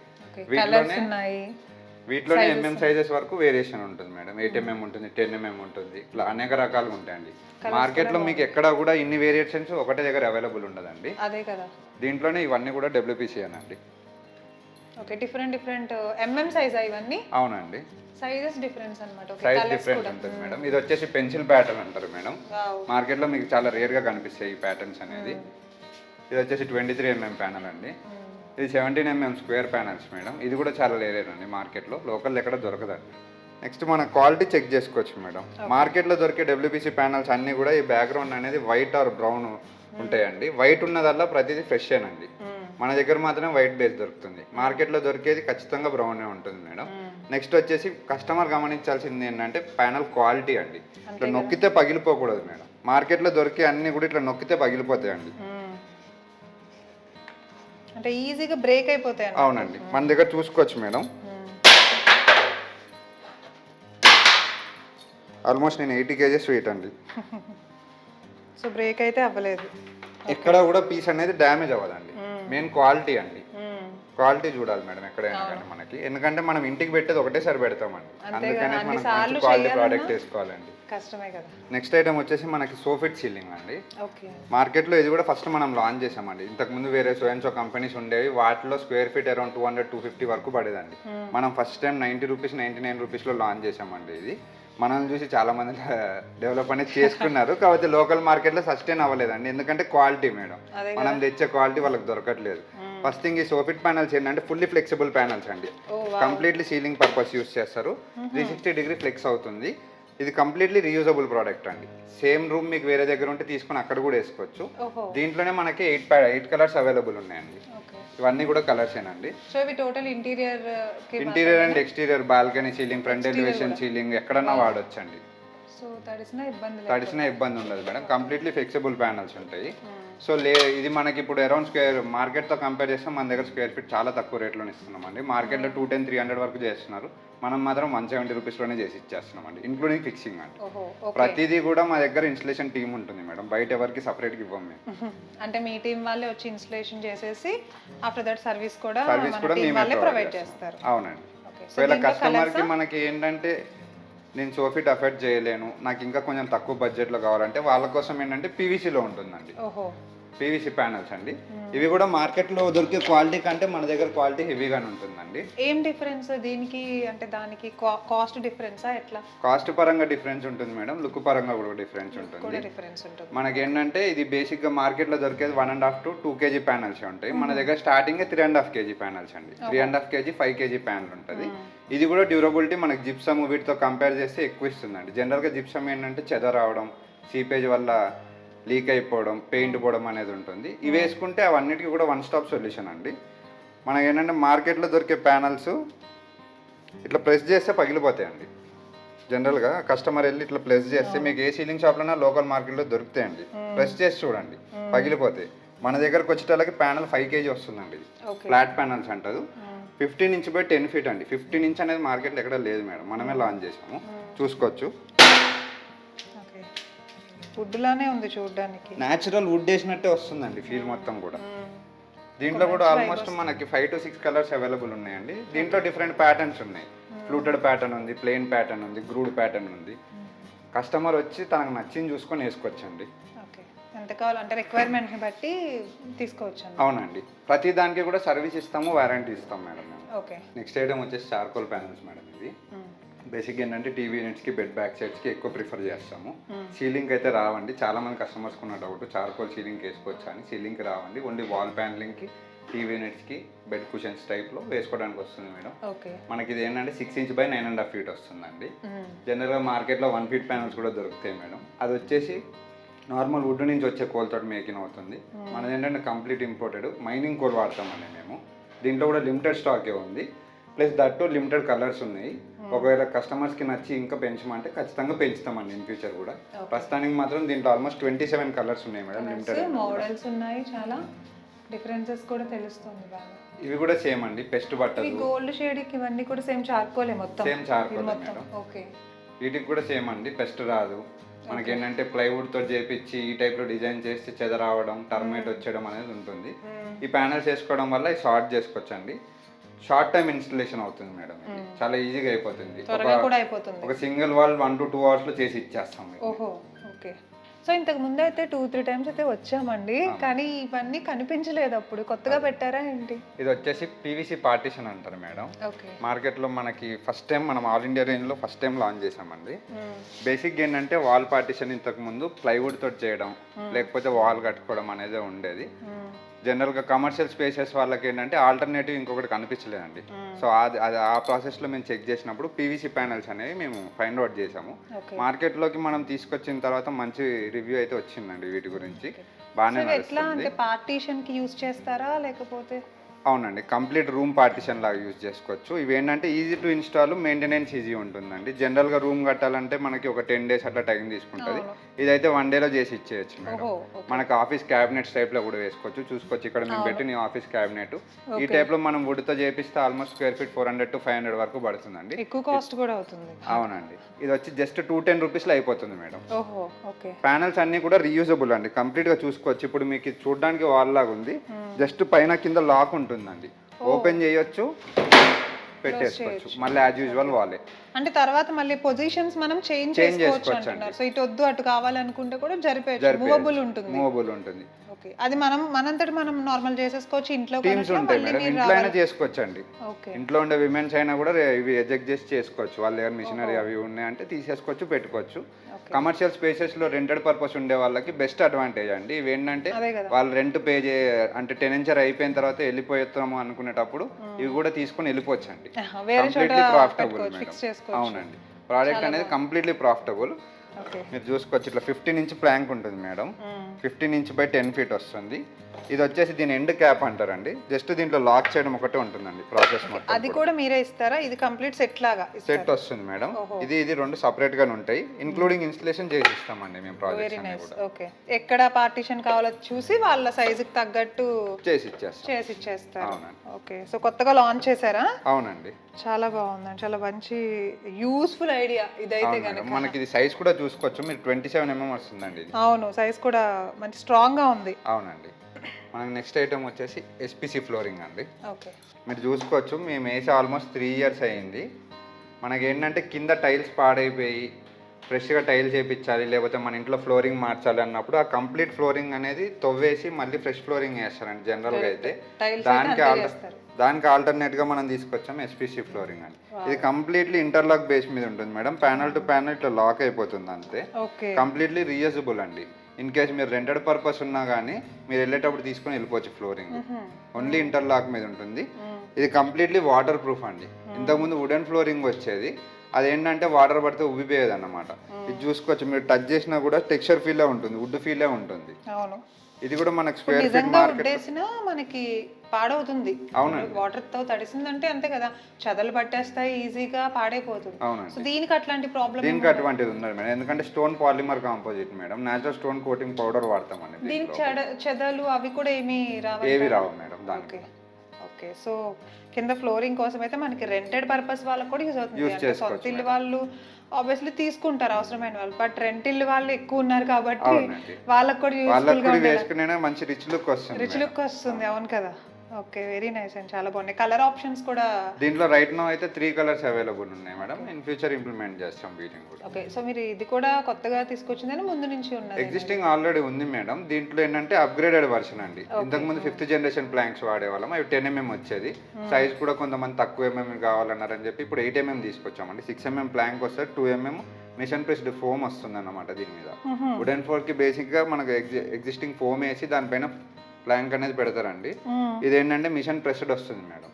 వీటిలోనే ఎంఎం సైజెస్ వరకు వేరియేషన్ ఉంటుంది మేడం. 8 mm ఉంటుంది, 10 mm ఉంటుంది, ఇట్లా అనేక రకాలుగా ఉంటాయండి. మార్కెట్లో మీకు ఎక్కడ కూడా ఇన్ని వేరియేషన్స్ ఒకటే దగ్గర అవైలబుల్ ఉండదండి. అదే కదా. దీంట్లోనే ఇవన్నీ కూడా WPC అనండి. ఓకే, డిఫరెంట్ ఎంఎం సైజ్ ఇవన్నీ. అవునండి, సైజెస్ డిఫరెన్స్ అన్నమాట. ఓకే, సైజ్ డిఫరెంట్ ఉంటుంది మేడం. ఇది వచ్చేసి పెన్సిల్ ప్యాటర్న్ అంటారు మేడం. మార్కెట్లో మీకు చాలా రేర్ గా కనిపిస్తాయి ఈ ప్యాటర్న్స్ అనేది. ఇది వచ్చేసి 23 mm ప్యానల్ అండి. ఇది 17 mm స్క్వేర్ ప్యానల్స్ మేడం. ఇది కూడా చాలా రేర్ అండి మార్కెట్లో, లోకల్ ఎక్కడ దొరకదండి. నెక్స్ట్ మన క్వాలిటీ చెక్ చేసుకోవచ్చు మేడం. మార్కెట్లో దొరికే WPC ప్యానల్స్ అన్నీ కూడా ఈ బ్యాక్గ్రౌండ్ అనేది వైట్ ఆర్ బ్రౌన్ ఉంటాయండి. వైట్ ఉన్నదల్లా ప్రతిదీ ఫ్రెష్ ఏనండి. మన దగ్గర మాత్రమే వైట్ బేస్ దొరుకుతుంది. మార్కెట్లో దొరికేది ఖచ్చితంగా బ్రౌనే ఉంటుంది మేడం. నెక్స్ట్ వచ్చేసి కస్టమర్ గమనించాల్సింది ఏంటంటే ప్యానల్ క్వాలిటీ అండి. ఇట్లా నొక్కితే పగిలిపోకూడదు మేడం. మార్కెట్లో దొరికే అన్ని కూడా ఇట్లా నొక్కితే పగిలిపోతాయండి. అంటే ఈజీగా బ్రేక్ అయిపోతాయి. అవునండి, మన దగ్గర చూసుకోవచ్చు మేడం. ఆల్మోస్ట్ నేను 80 kgs వెయిట్ అండి. సో బ్రేక్ అయితే అవ్వలేదు. ఎక్కడ కూడా పీస్ అనేది డ్యామేజ్ అవ్వదండి. మెయిన్ క్వాలిటీ అండి. క్వాలిటీ చూడాలి మేడం ఎక్కడైనా కానీ మనకి. ఎందుకంటే మనం ఇంటికి పెట్టేది ఒకటేసారి పెడతామండి. అందుకనే మనం మంచి క్వాలిటీ ప్రోడక్ట్ వేసుకోవాలండి. కష్టమే కదా. నెక్స్ట్ ఐటమ్ వచ్చేసి మనకి సోఫిట్ సీలింగ్ అండి. మార్కెట్లో ఇది కూడా ఫస్ట్ మనం లాంచ్ చేసామండి. ఇంతకుముందు వేరే సో కంపెనీస్ ఉండేవి. వాటిలో స్క్వేర్ ఫీట్ అరౌండ్ 200, 250 వరకు పడేదండి. మనం ఫస్ట్ టైం 90 రూపీస్, 99 రూపీస్లో లాంచ్ చేసామండి. ఇది మనల్ని చూసి చాలా మంది డెవలప్ అనేది చేసుకున్నారు. కాకపోతే లోకల్ మార్కెట్లో సస్టైన్ అవ్వలేదండి. ఎందుకంటే క్వాలిటీ మేడం, మనం తెచ్చే క్వాలిటీ వాళ్ళకి దొరకట్లేదు. ఫస్ట్ థింగ్ ఈ సోఫిట్ ప్యానల్స్ ఏంటంటే ఫుల్లీ ఫ్లెక్సిబుల్ ప్యానల్స్ అండి. కంప్లీట్లీ సీలింగ్ పర్పస్ యూస్ చేస్తారు. 360 degree ఫ్లెక్స్ అవుతుంది. ఇది కంప్లీట్లీ రీయూజబుల్ ప్రోడక్ట్ అండి. సేమ్ రూమ్ మీకు వేరే దగ్గర ఉంటే తీసుకుని అక్కడ కూడా వేసుకోవచ్చు. దీంట్లోనే మనకి 8 కలర్స్ అవైలబుల్ ఉన్నాయండి. ఇవన్నీ కూడా కలర్స్ ఏనండి. సో ఇవి total interior and exterior, balcony ceiling, front elevation ceiling ఎక్కడన్నా వాడొచ్చు అండి. సో తడిసిన ఇబ్బంది ఉండదు మేడం. కంప్లీట్లీ ఫ్లెక్సిబుల్ ప్యానల్స్ ఉంటాయి. సో ఇది మనకి ఇప్పుడు అరౌండ్ స్క్వేర్ మార్కెట్తో కంపేర్ చేస్తే మన దగ్గర స్క్వేర్ ఫీట్ చాలా తక్కువ రేట్లోనే ఇస్తున్నామండి. మార్కెట్లో 210, 300 వరకు చేస్తున్నారు. మనం మాత్రం 170 రూపీస్లోనే చేసి ఇచ్చేస్తున్నామండి, ఇంక్లూడింగ్ ఫిక్సింగ్ అండి. ప్రతిదీ కూడా మా దగ్గర ఇన్స్టలేషన్ టీమ్ ఉంటుంది మేడం. బయట ఎవరికి సపరేట్గా ఇవ్వం మేము. అంటే మీ టీం వాళ్ళే వచ్చి ఇన్స్టలేషన్ చేసేసి ఆఫ్టర్ దట్ సర్వీస్ కూడా మేమే ప్రొవైడ్ చేస్తారు. అవునండి. ఒకవేళ కస్టమర్కి మనకి ఏంటంటే నేను సోఫిట్ అఫోర్డ్ చేయలేను, నాకు ఇంకా కొంచెం తక్కువ బడ్జెట్లో కావాలంటే వాళ్ళ కోసం ఏంటంటే పీవీసీలో ఉంటుందండి. పీవీసీ ప్యానల్స్ అండి. ఇవి కూడా మార్కెట్లో దొరికే క్వాలిటీ కంటే మన దగ్గర క్వాలిటీ హెవీగానే ఉంటుందండి. ఏం డిఫరెన్స్ దీనికి అంటే దానికి కాస్ట్ డిఫరెన్సా ఎట్లా? కాస్ట్ పరంగా డిఫరెన్స్ ఉంటుంది మేడం, లుక్ పరంగా కూడా డిఫరెన్స్ ఉంటుంది. మనకి ఏంటంటే ఇది బేసిక్గా మార్కెట్లో దొరికేది 1.5 to 2 kg ప్యానల్స్ ఉంటాయి. మన దగ్గర స్టార్టింగ్ 3.5 kg ప్యానల్స్ అండి. 3.5 kg, 5 kg ప్యానల్ ఉంటుంది. ఇది కూడా డ్యూరబిలిటీ మనకి జిప్సమ్ వీటితో కంపేర్ చేస్తే ఎక్కువ ఇస్తుందండి. జనరల్గా జిప్సమ్ ఏంటంటే చెద రావడం, సీపేజ్ వల్ల లీక్ అయిపోవడం, పెయింట్ పోవడం అనేది ఉంటుంది. ఇవి వేసుకుంటే అవన్నిటికీ కూడా వన్ స్టాప్ సొల్యూషన్ అండి. మనకి ఏంటంటే మార్కెట్లో దొరికే ప్యానల్స్ ఇట్లా ప్రెస్ చేస్తే పగిలిపోతాయండి. జనరల్గా కస్టమర్ వెళ్ళి ఇట్లా ప్రెస్ చేస్తే మీకు ఏ సీలింగ్ షాప్లోనా లోకల్ మార్కెట్లో దొరుకుతాయండి. ప్రెస్ చేసి చూడండి, పగిలిపోతాయి. మన దగ్గరకు వచ్చేటోళ్ళకి ప్యానల్ 5 kg వస్తుందండి. ఫ్లాట్ ప్యానల్స్ అంటారు. 15 inch బై 10 feet అండి. 15 inch అనేది మార్కెట్లో ఎక్కడ లేదు మేడం, మనమే లాంచ్ చేసాము. చూసుకోవచ్చు. వుడ్ లానే ఉంది చూడడానికి. న్యాచురల్ వుడ్ వేసినట్టే వస్తుందండి ఫీల్ మొత్తం కూడా. దీంట్లో కూడా ఆల్మోస్ట్ మనకి 5 to 6 కలర్స్ అవైలబుల్ ఉన్నాయండి. దీంట్లో డిఫరెంట్ ప్యాటర్న్స్ ఉన్నాయి. ఫ్లూటెడ్ ప్యాటర్న్ ఉంది, ప్లెయిన్ ప్యాటర్న్ ఉంది, గ్రూడ్ ప్యాటర్న్ ఉంది. కస్టమర్ వచ్చి తనకు నచ్చింది చూసుకొని వేసుకోవచ్చండి. ఎంత కావాలంటే రిక్వైర్మెంట్ని బట్టి తీసుకోవచ్చు. అవునండి, ప్రతి దానికి కూడా సర్వీస్ ఇస్తాము, వారంటీ ఇస్తాం మేడం. ఓకే. నెక్స్ట్ ఐటమ్ వచ్చేసి చార్కోల్ ప్యానల్స్ మేడం. ఇది బేసిక్ ఏంటంటే టీవీ యూనిట్స్కి, బెడ్ బ్యాక్ సైడ్స్కి ఎక్కువ ప్రిఫర్ చేస్తాము. సీలింగ్ అయితే రావండి. చాలా మంది కస్టమర్స్కి ఉన్న డౌట్ చార్కోల్ సీలింగ్ వేసుకోవచ్చా అని. సీలింగ్కి రావండి, ఓన్లీ వాల్ ప్యానలింగ్కి, టీవీ యూనిట్స్కి, బెడ్ కుషన్స్ టైప్లో వేసుకోవడానికి వస్తుంది మేడం. మనకి ఇది ఏంటంటే 6 inch బై 9.5 feet వస్తుందండి. జనరల్గా మార్కెట్లో 1 feet ప్యానల్స్ కూడా దొరుకుతాయి మేడం. అది వచ్చేసి నార్మల్ వుడ్ నుంచి వచ్చే కోల్తో మేకింగ్ అవుతుంది. మనది ఏంటంటే కంప్లీట్ ఇంపోర్టెడ్ మైనింగ్ కోల్ వాడతామండి మేము. దీంట్లో కూడా లిమిటెడ్ స్టాకే ఉంది, ప్లస్ దట్టు లిమిటెడ్ కలర్స్ ఉన్నాయి. ఒకవేళ కస్టమర్స్కి నచ్చి ఇంకా పెంచమంటే ఖచ్చితంగా పెంచుతామండి ఇన్ ఫ్యూచర్ కూడా. ప్రస్తుతానికి మాత్రం దీంట్లో ఆల్మోస్ట్ 27 కలర్స్ ఉన్నాయి మేడం. లిమిటెడ్ మోడల్స్ ఉన్నాయి, చాలా డిఫరెన్సెస్ కూడా తెలుస్తుంది బాగా. ఇవి కూడా సేమ్ అండి, పెస్ట్ బట్టలు. గోల్డ్ షేడ్ కి ఇవన్నీ కూడా సేమ్ చార్కోలే మొత్తం. సేమ్ చార్కోల్ మొత్తం. ఓకే. వీటికి కూడా సేమ్ అండి, పెస్ట్ రాదు. మనకి ఏంటంటే ప్లైవుడ్ తో చేపించి ఈ టైప్ లో డిజైన్ చేసి చెదరావడం, టర్మేట్ వచ్చేయడం అనేది ఉంటుంది. ఈ ప్యానల్స్ వేసుకోవడం వల్ల ఈ షార్ట్ చేసుకోవచ్చండి. షార్ట్ టైం ఇన్స్టలేషన్ అవుతుంది మేడం. చాలా ఈజీగా అయిపోతుంది. ఒక సింగిల్ వాల్ 1 to 2 hours లో చేసి ఇచ్చేస్తాం. ఓహో, ఓకే. సో ఇంతకు ముందు అయితే 2-3 టైమ్స్ అయితే వచ్చామండి, కానీ ఇవన్నీ కనిపించలేదు. అప్పుడు కొత్తగా పెట్టారా ఏంటి? ఇది వచ్చేసి పీవీసీ పార్టీషన్ అంటారు మేడం. మార్కెట్ లో మనకి ఫస్ట్ టైం మనం ఆల్ ఇండియా రేంజ్ లో ఫస్ట్ టైం లాంచ్ చేసామండి. బేసిక్ ఏంటంటే వాల్ పార్టీషన్ ఇంతకు ముందు ప్లైవుడ్ తోటి చేయడం, లేకపోతే వాల్ కట్టుకోవడం అనేది ఉండేది. జనరల్గా కమర్షియల్ స్పేసెస్ వాళ్ళకి ఏంటంటే ఆల్టర్నేటివ్ ఇంకొకటి కనిపించలేదండి. సో అది ఆ ప్రాసెస్లో మేము చెక్ చేసినప్పుడు పీవీసీ ప్యానల్స్ అనేవి మేము ఫైండ్ అవుట్ చేసాము. మార్కెట్లోకి మనం తీసుకొచ్చిన తర్వాత మంచి రివ్యూ అయితే వచ్చిందండి వీటి గురించి. బాగానే నడుస్తుంది. పార్టీషన్ కి యూస్ చేస్తారా లేకపోతే? అవునండి, కంప్లీట్ రూమ్ పార్టిషన్ లాగా యూజ్ చేసుకోవచ్చు. ఇవి ఏంటంటే easy to install, maintenance easy ఉంటుందండి. జనరల్గా రూమ్ కట్టాలంటే మనకి ఒక 10 days అట్లా టైం తీసుకుంటుంది. ఇదైతే 1 dayలో చేసి ఇచ్చేయచ్చు మేడం. మనకు ఆఫీస్ క్యాబినెట్స్ టైప్లో కూడా వేసుకోవచ్చు. చూసుకోవచ్చు ఇక్కడ మేము పెట్టి నీ ఆఫీస్ క్యాబినెట్ ఈ టైప్లో మనం వుడ్తో చేపిస్తే ఆల్మోస్ట్ స్క్వేర్ ఫీట్ 400 to 500 వరకు పడుతుందండి. ఎక్కువ కాస్ట్ కూడా అవుతుంది. అవునండి, ఇది వచ్చి జస్ట్ 210 రూపీస్లో అయిపోతుంది మేడం. ప్యానల్స్ అన్ని కూడా రీయూజబుల్ అండి, కంప్లీట్గా చూసుకోవచ్చు. ఇప్పుడు మీకు చూడడానికి వాల్ లాగా ఉంది, జస్ట్ పైన కింద లాక్ ఉంటుందండి. ఓపెన్ చేయొచ్చు, పెట్టేసుకోవచ్చు, మళ్ళీ యాజ్ యూజువల్ వాలే. అంటే తర్వాత మళ్ళీ పొజిషన్స్ మనం చేంజ్ చేసుకోవచ్చు అంటున్నారు. సో ఇటు వద్దు అటు కావాలనుకుంటే కూడా జరిపేయచ్చు, మూవబుల్ ఉంటుంది. ఓకే, అది మనంతటి మనం నార్మల్ చేసేసుకోవచ్చు. ఇంట్లో టీమ్స్ ఉంటాయి మేడం, ఇంట్లో అయినా చేసుకోవచ్చు అండి. ఇంట్లో ఉండే విమెన్స్ అయినా కూడా ఇవి ఎజెక్ట్ చేసి చేసుకోవచ్చు. వాళ్ళ దగ్గర మిషనరీ అవి ఉన్నాయంటే తీసేసుకోవచ్చు, పెట్టుకోవచ్చు. కమర్షియల్ స్పేసెస్ లో రెంటెడ్ పర్పస్ ఉండే వాళ్ళకి బెస్ట్ అడ్వాంటేజ్ అండి. ఇవి ఏంటంటే వాళ్ళు రెంట్ పే అంటే టెనెంచర్ అయిపోయిన తర్వాత వెళ్ళిపోతాము అనుకునేటప్పుడు ఇవి కూడా తీసుకొని వెళ్ళిపోవచ్చు అండి. Completely profitable madam. అవునండి, ప్రోడక్ట్ అనేది కంప్లీట్లీ ప్రాఫిటబుల్. మీరు చూసుకోవచ్చు, ఇట్లా 15 inch ప్లాంక్ ఉంటుంది మేడం. 15 inch by 10 feet వస్తుంది. ఇది వచ్చేసి దీని ఎండ్ క్యాప్ అంటారండి. జస్ట్ దీంట్లో లాక్ చేయడం ఒకటే ఉంటుందండి ప్రాసెస్ మొత్తం. అది కూడా మీరే ఇస్తారా? ఇది కంప్లీట్ సెట్ లాగా సెట్ వస్తుంది మేడం. ఇది రెండు సెపరేట్ గానే ఉంటాయి, ఇంక్లూడింగ్ ఇన్స్టలేషన్ చేసి ఇస్తామండి మేము ప్రాజెక్ట్స్ అన్ని కూడా. ఓకే, ఎక్కడ పార్టిషన్ కావాలో చూసి వాళ్ళ సైజుకి తగ్గట్టు చేసి ఇచ్చేస్తారు. ఓకే, సో కొత్తగా లాంచ్ చేశారా? అవునండి, చాలా బాగుందండి, చాలా మంచి యూస్ఫుల్ ఐడియా ఇదైతే కనుక. మనకి ఇది సైజ్ కూడా చూసుకోవచ్చు మీరు, 27 mm వస్తుందండి ఇది. అవును, సైజ్ కూడా మంచి స్ట్రాంగ్ గా ఉంది. అవునండి. మనకి నెక్స్ట్ ఐటమ్ వచ్చేసి ఎస్పీసీ ఫ్లోరింగ్ అండి. ఓకే, మీరు చూసుకోవచ్చు, మేము వేసి ఆల్మోస్ట్ 3 years అయ్యింది. మనకి ఏంటంటే కింద టైల్స్ పాడైపోయి ఫ్రెష్గా టైల్ చేయించాలి, లేకపోతే మన ఇంట్లో ఫ్లోరింగ్ మార్చాలి అన్నప్పుడు ఆ కంప్లీట్ ఫ్లోరింగ్ అనేది తవ్వేసి మళ్ళీ ఫ్రెష్ ఫ్లోరింగ్ వేస్తారండి జనరల్గా అయితే. దానికి ఆల్టర్నేట్గా మనం తీసుకొచ్చాము ఎస్పీసీ ఫ్లోరింగ్ అని. ఇది కంప్లీట్లీ ఇంటర్లాక్ బేస్ మీద ఉంటుంది మేడం. ప్యానల్ టు ప్యానల్ ఇట్లా లాక్ అయిపోతుంది అంతే. కంప్లీట్లీ రీయూజబుల్ అండి. ఇన్ కేస్ మీరు రెంటెడ్ పర్పస్ ఉన్నా కానీ మీరు వెళ్ళేటప్పుడు తీసుకొని వెళ్ళిపోవచ్చు. ఫ్లోరింగ్ ఓన్లీ ఇంటర్లాక్ మీద ఉంటుంది. ఇది కంప్లీట్లీ వాటర్ ప్రూఫ్ అండి. ఇంతకుముందు వుడెన్ ఫ్లోరింగ్ వచ్చేది, అదేంటంటే వాటర్ పడితే ఉబ్బిపోయేది అన్నమాట. ఇది చూసుకోవచ్చు, మీరు టచ్ చేసినా కూడా టెక్స్చర్ ఫీలే ఉంటుంది, వుడ్ ఫీలే ఉంటుంది. ఇది కూడా మనకి స్క్వేర్ ఫీట్ మార్కెట్ మనకి పాడవుతుంది. అవునండి, వాటర్ తో తడిసిందంటే అంతే కదా, చెదలు పట్టేస్తాయి, ఈజీగా పాడైపోతుంది. సో దీనికి అట్లాంటి ప్రాబ్లం దీనికి అడ్వాంటేజ్ ఉంది మేడం, ఎందుకంటే stone polymer composite madam, natural stone coating powder వాడతామండి. దీనికి చెదలు అవి కూడా ఏవి రావు మేడం దానికి. ఓకే, సో కింద ఫ్లోరింగ్ కోసం అయితే మనకి రెంటెడ్ పర్పస్ వాళ్ళకి కూడా యూజ్ అవుతుంది. సొంత ఇల్లు వాళ్ళు ఆబ్వియస్లీ తీసుకుంటారు అవసరమైన వాళ్ళు, బట్ రెంట్ ఇల్లు వాళ్ళు ఎక్కువ ఉన్నారు కాబట్టి వాళ్ళకి కూడా యూస్ఫుల్ గా వేసుకునే మంచి రిచ్ లుక్ వస్తుంది. అవును కదా. ఓకే, వెరీ నైస్ అండ్ చాలా బాగున్నాయి. కలర్ ఆప్షన్స్ కూడా దీంట్లో రైట్ నౌ అయితే 3 colors అవైలబుల్ ఉన్నాయి మేడం. ఇన్ ఫ్యూచర్ ఇంప్లిమెంట్ చేస్తాం వీటిని కూడా. ఓకే, సో మీరు ఇది కూడా కొత్తగా తీసుకొచ్చిందని ముందు నుంచి ఉన్నది? ఎగ్జిస్టింగ్ ఆల్రెడీ ఉంది మేడం. దీంట్లో ఏంటంటే అప్గ్రేడెడ్ వర్షన్ అండి. ఇంతకు ముందు 5th generation ప్లాంక్స్ వాడేవాళ్ళం, అవి 10 mm వచ్చేది. సైజ్ కూడా కొంతమంది తక్కువ mm కావాలన్నారని చెప్పి ఇప్పుడు 8 mm తీసుకొచ్చామండి. 6 mm ప్లాంక్ వస్తే 2 mm మిషన్ ప్రెస్డ్ ఫోమ్ వస్తుంది అన్నమాట. దీని మీద వుడెన్ ఫ్లోర్ కి బేసిక్ గా మనకు ఎగ్జిస్టింగ్ ఫోమ్ వేసి దానిపైన ప్లాంక్ అనేది పెడతారండి. ఇదేంటంటే మిషన్ ప్రెస్డ్ వస్తుంది మేడం.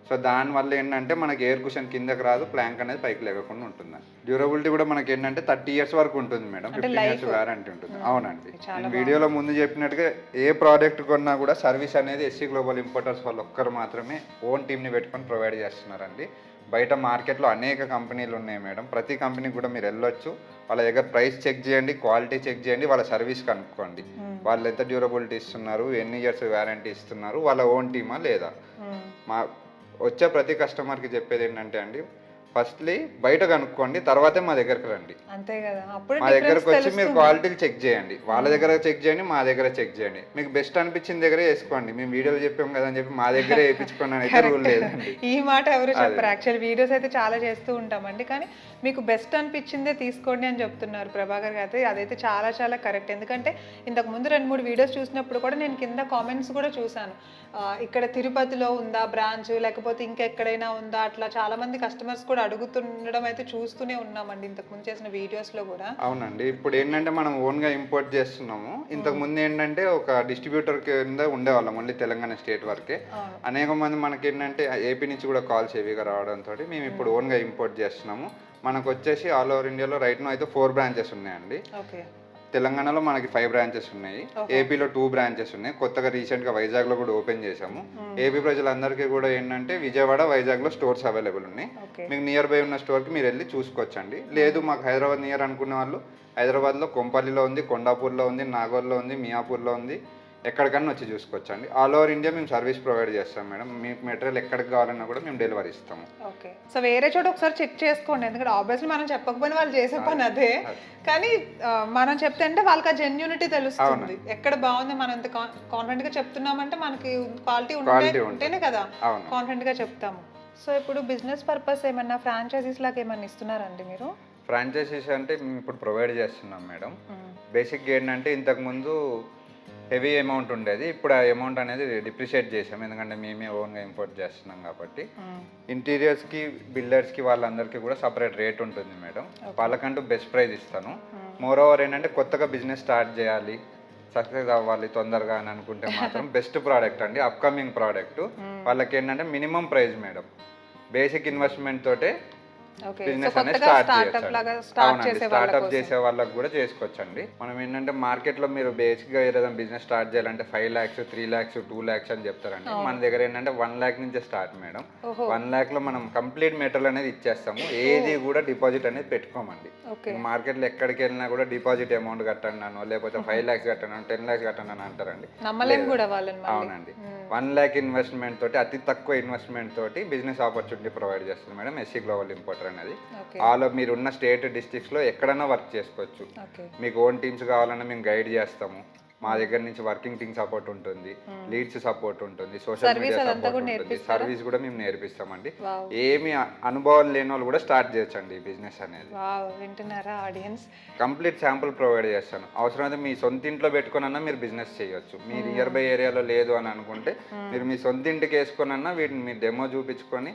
సో దానివల్ల ఏంటంటే మనకి ఎయిర్ కుషన్ కిందకి రాదు, ప్లాంక్ అనేది పైకి లేకుండా ఉంటుంది. డ్యూరబిలిటీ కూడా మనకి ఏంటంటే 30 years వరకు ఉంటుంది మేడం, 15 years వారంటీ ఉంటుంది. అవునండి, నేను వీడియోలో ముందు చెప్పినట్టుగా ఏ ప్రోడక్ట్ కొన్నా కూడా సర్వీస్ అనేది ఎస్సీ గ్లోబల్ ఇంపోర్టర్స్ వాళ్ళు ఒక్కరు మాత్రమే ఓన్ టీమ్ని పెట్టుకొని ప్రొవైడ్ చేస్తున్నారండి. బయట మార్కెట్లో అనేక కంపెనీలు ఉన్నాయి మేడం. ప్రతి కంపెనీకి కూడా మీరు వెళ్ళొచ్చు, వాళ్ళ దగ్గర ప్రైస్ చెక్ చేయండి, క్వాలిటీ చెక్ చేయండి, వాళ్ళ సర్వీస్ కనుక్కోండి. వాళ్ళు ఎంత డ్యూరబిలిటీ ఇస్తున్నారు, ఎన్ని ఇయర్స్ వ్యారంటీ ఇస్తున్నారు, వాళ్ళ ఓన్ టీమా లేదా. మా వచ్చే ప్రతి కస్టమర్కి చెప్పేది ఏంటంటే అండి, ఫస్ట్లీ బయట కనుక్కోండి, తర్వాతే మా దగ్గరకు రండి. అంతే కదా, అప్పుడు మా దగ్గరకు వచ్చి మీరు క్వాలిటీలు చెక్ చేయండి, వాళ్ళ దగ్గర చెక్ చేయండి, మా దగ్గర చెక్ చేయండి. మీకు బెస్ట్ అనిపించిన దగ్గరే వేసుకోండి. మేము వీడియోలు చెప్పాం కదా అని చెప్పి మా దగ్గరే వేయించుకోండి అని అయితే రూల్ లేదండి. ఈ మాట ఎవరు చెప్పారు, యాక్చువల్ వీడియోస్ అయితే చాలా చేస్తూ ఉంటామండి, కానీ మీకు బెస్ట్ అనిపించిందే తీసుకోండి అని చెప్తున్నారు ప్రభాకర్ గారు. అయితే అదైతే చాలా చాలా కరెక్ట్. ఎందుకంటే ఇంతకు ముందు 2-3 వీడియోస్ చూసినప్పుడు కూడా నేను కింద కామెంట్స్ కూడా చూశాను, ఇక్కడ తిరుపతిలో ఉందా బ్రాంచ్, లేకపోతే ఇంకెక్కడైనా ఉందా, అట్లా చాలా మంది కస్టమర్స్ కూడా అడుగుతుండడం అయితే చూస్తూనే ఉన్నామండి ఇంతకు ముందు చేసిన వీడియోస్లో కూడా. అవునండి, ఇప్పుడు ఏంటంటే మనం ఓన్గా ఇంపోర్ట్ చేస్తున్నాము. ఇంతకు ముందు ఏంటంటే ఒక డిస్ట్రిబ్యూటర్ కింద ఉండేవాళ్ళం ఓన్లీ తెలంగాణ స్టేట్ వరకే. అనేక మంది మనకి ఏంటంటే ఏపీ నుంచి కూడా కాల్స్ హెవీగా రావడంతో మేము ఇప్పుడు ఓన్గా ఇంపోర్ట్ చేస్తున్నాము. మనకు వచ్చేసి ఆల్ ఓవర్ ఇండియాలో రైట్ నో అయితే 4 బ్రాంచెస్ ఉన్నాయండి. తెలంగాణలో మనకి 5 బ్రాంచెస్ ఉన్నాయి, ఏపీలో 2 బ్రాంచెస్ ఉన్నాయి. కొత్తగా రీసెంట్గా వైజాగ్లో కూడా ఓపెన్ చేశాము. ఏపీ ప్రజలందరికీ కూడా ఏంటంటే విజయవాడ, వైజాగ్లో స్టోర్స్ అవైలబుల్ ఉన్నాయి. మీకు నియర్ బై ఉన్న స్టోర్కి మీరు వెళ్ళి చూసుకోవచ్చండి. లేదు మాకు హైదరాబాద్ నియర్ అనుకునే వాళ్ళు హైదరాబాద్లో కొంపల్లిలో ఉంది, కొండాపూర్లో ఉంది, నాగోర్లో ఉంది, మియాపూర్లో ఉంది, ఎక్కడికన్నా వచ్చి చూసుకోవచ్చండి. ఆల్ ఓవర్ ఇండియా మేము సర్వీస్ ప్రొవైడ్ చేస్తాం మేడం. మీకు మెటీరియల్ ఎక్కడికి కావాలన్నా కూడా మేము డెలివరీ ఇస్తాము. ఓకే, సో వేరే చోట ఒకసారి చెక్ చేసుకోండి, ఎందుకంటే ఆబ్వియస్లీ మనం చెప్పకపోయినా వాళ్ళు చేసే పని అదే, కానీ మనం చెప్తే అంటే వాళ్ళకి ఆ జెన్యూనిటీ తెలుస్తుంది. ఎక్కడ బాగుంది, మనం ఎంత కాన్ఫిడెంట్ గా చెప్తున్నామంటే మనకి క్వాలిటీ ఉంటేనే కదా కాన్ఫిడెంట్ గా చెప్తాము. సో ఇప్పుడు బిజినెస్ పర్పస్ ఏమన్నా ఫ్రాంచైజీస్ లాగా ఏమన్నా ఇస్తున్నారండి మీరు? ఫ్రాంచైజీస్ అంటే మేము ఇప్పుడు ప్రొవైడ్ చేస్తున్నాం మేడం. బేసిక్గా ఏంటంటే ఇంతకుముందు హెవీ అమౌంట్ ఉండేది, ఇప్పుడు ఆ అమౌంట్ అనేది డిప్రిషియేట్ చేసాం, ఎందుకంటే మేమే ఓన్గా ఇంపోర్ట్ చేస్తున్నాం కాబట్టి. ఇంటీరియర్స్కి, బిల్డర్స్కి వాళ్ళందరికీ కూడా సపరేట్ రేట్ ఉంటుంది మేడం. వాళ్ళకంటూ బెస్ట్ ప్రైస్ ఇస్తాను. మోర్ ఓవర్ ఏంటంటే కొత్తగా బిజినెస్ స్టార్ట్ చేయాలి, సక్సెస్ అవ్వాలి తొందరగా అని అనుకుంటే మాత్రం బెస్ట్ ప్రోడక్ట్ అండి, అప్కమింగ్ ప్రోడక్ట్. వాళ్ళకి ఏంటంటే minimum price madam, basic investment తోటే బిజినెస్ అనేది స్టార్ట్ చేయొచ్చు. అవునండి, స్టార్ట్అప్ చేసే వాళ్ళకి కూడా చేసుకోవచ్చండి. మనం ఏంటంటే మార్కెట్లో మీరు బేసిక్గా ఏదైనా బిజినెస్ స్టార్ట్ చేయాలంటే 5 lakhs, 3 lakhs, 2 lakhs అని చెప్తారండి. మన దగ్గర ఏంటంటే 1 lakh నుంచే స్టార్ట్ మేడం. 1 lakh లో మనం కంప్లీట్ మెటీరియల్ అనేది ఇచ్చేస్తాము, ఏది కూడా డిపాజిట్ అనేది పెట్టుకోమండి. మార్కెట్లో ఎక్కడికి వెళ్ళినా కూడా డిపాజిట్ అమౌంట్ కట్టండి అను, లేకపోతే 5 lakhs కట్టండి, 10 lakhs కట్టండి అని అంటారండి. అవునండి, 1 lakh ఇన్వెస్ట్మెంట్ తోటి, అతి తక్కువ ఇన్వెస్ట్మెంట్ తోటి బిజినెస్ ఆపర్చునిటీ ప్రొవైడ్ చేస్తుంది మేడం ఎస్సీ గ్లోబల్ ఇంపోర్టర్ అనేది. ఆల్ మీరు ఉన్న స్టేట్ డిస్ట్రిక్ట్స్ లో ఎక్కడైనా వర్క్ చేసుకోవచ్చు. మీకు ఓన్ టీమ్స్ కావాలన్నా మేము గైడ్ చేస్తాము. మా దగ్గర నుంచి వర్కింగ్ టీమ్ సపోర్ట్ ఉంటుంది, లీడ్స్ సపోర్ట్ ఉంటుంది, సోషల్ మీడియా సపోర్ట్ ఉంటుంది, సర్వీస్ కూడా మేము నేర్పిస్తామండి. ఏమి అనుభవం లేని వాళ్ళు కూడా స్టార్ట్ చేయొచ్చండి ఈ బిజినెస్ అనేది. వింటున్నారా ఆడియన్స్? కంప్లీట్ శాంపుల్ ప్రొవైడ్ చేస్తాను. అవసరమైతే మీ సొంత ఇంట్లో పెట్టుకున్నా మీరు బిజినెస్ చేయొచ్చు. మీరు నియర్ బై ఏరియాలో లేదు అని అనుకుంటే మీరు మీ సొంత ఇంటికి వేసుకున్నా వీటిని మీరు డెమో చూపించుకొని